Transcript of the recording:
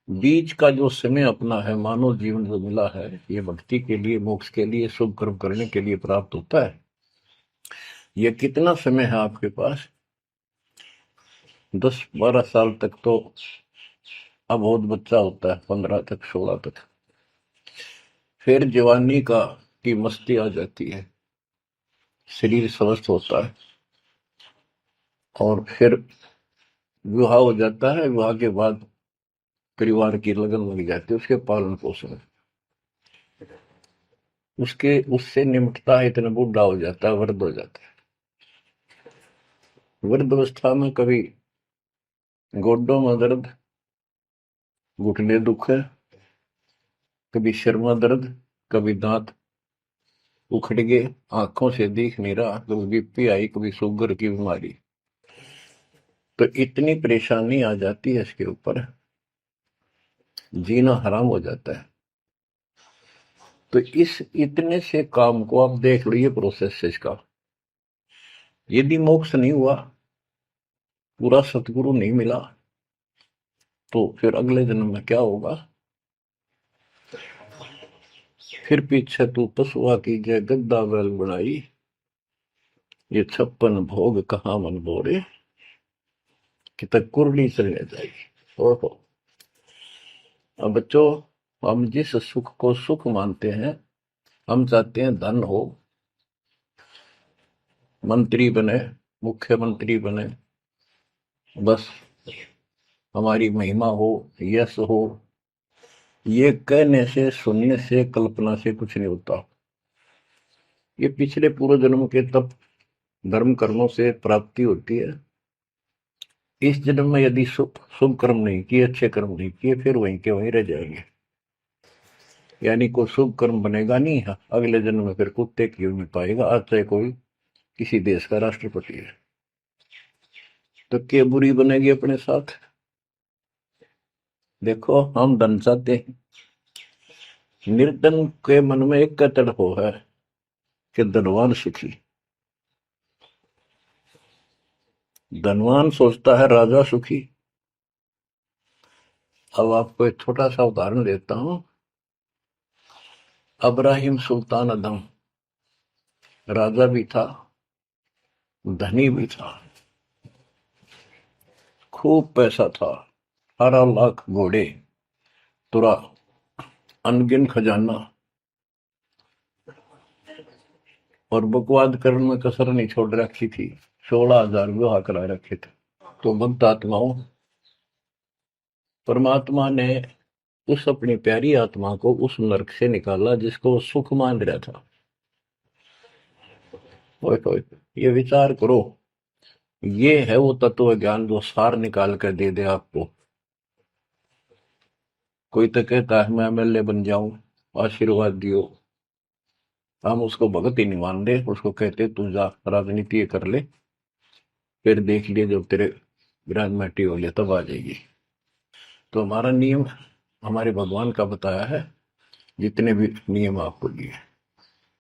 बीच का जो समय अपना है, मानव जीवन जो मिला है, ये भक्ति के लिए, मोक्ष के लिए, शुभ कर्म करने के लिए प्राप्त होता है। ये कितना समय है आपके पास? 10-12 साल तक तो अब बहुत बच्चा होता है, 15 तक, 16 तक। फिर जवानी का की मस्ती आ जाती है, शरीर स्वस्थ होता है, और फिर विवाह हो जाता है। विवाह के बाद परिवार की लगन लग जाती है, उसके पालन पोषण में। उसके उससे निमटता है, इतना बूढ़ा हो जाता है, वृद्ध हो जाता है। वृद्धावस्था में कभी गोड्डों में दर्द, घुटने दुख है, कभी सिर में दर्द, कभी दांत उखड़ गए, आंखों से दिख नहीं रहा, कभी बीपी आई, कभी शुगर की बीमारी। तो इतनी परेशानी आ जाती है इसके ऊपर, जीना हराम हो जाता है। तो इस इतने से काम को आप देख लो, ये प्रोसेस है इसका। यदि मोक्ष नहीं हुआ, पूरा सतगुरु नहीं मिला, तो फिर अगले जन्म में क्या होगा? फिर पीछे तू पशुआ की जय गद्दा बैल बनाई, ये 56 भोग कहाँ मन बोरे, कि तक कुरली चलने जाएगी। ओहो। अब बच्चों, हम जिस सुख को सुख मानते हैं, हम चाहते हैं धन हो, मंत्री बने, मुख्यमंत्री बने, बस हमारी महिमा हो, यश हो। ये कहने से, सुनने से, कल्पना से कुछ नहीं होता। ये पिछले पूर्व जन्म के तप धर्म कर्मों से प्राप्ति होती है। इस जन्म में यदि शुभ कर्म नहीं किए, अच्छे कर्म नहीं किए, फिर वहीं के वहीं रह जाएंगे। यानी कोई शुभ कर्म बनेगा नहीं है, अगले जन्म में फिर कुत्ते की नहीं पाएगा, आज चाहे कोई किसी देश का राष्ट्रपति है। तो क्या बुरी बनेगी अपने साथ? देखो, हम धन चाहते हैं, निर्धन के मन में एक तड़प हो है कि धनवान सुखी। धनवान सोचता है राजा सुखी। अब आपको एक छोटा सा उदाहरण देता हूं। अब्राहिम सुल्तान अदम राजा भी था, धनी भी था, खूब पैसा था, 18 लाख घोड़े, तुरा, अनगिन खजाना, और बकवाद करने में कसर नहीं छोड़ रखी थी। 16,000 विवाह करा रखे थे। तो भक्त आत्माओं, परमात्मा ने उस अपनी प्यारी आत्मा को उस नरक से निकाला जिसको वो सुख मान रहा था। ओए ओए, ये विचार करो, ये है वो तत्व ज्ञान जो सार निकाल कर दे दे आपको। कोई तो कहता है मैं एमएलए बन जाऊं, आशीर्वाद दियो। हम उसको भगत ही नहीं मान रहे, उसको कहते तू जा राजनीति कर ले, फिर देख लिए जब तेरे ग्रेजुएटी हो लिया तब आ जाएगी। तो हमारा नियम हमारे भगवान का बताया है, जितने भी नियम आपको दिए।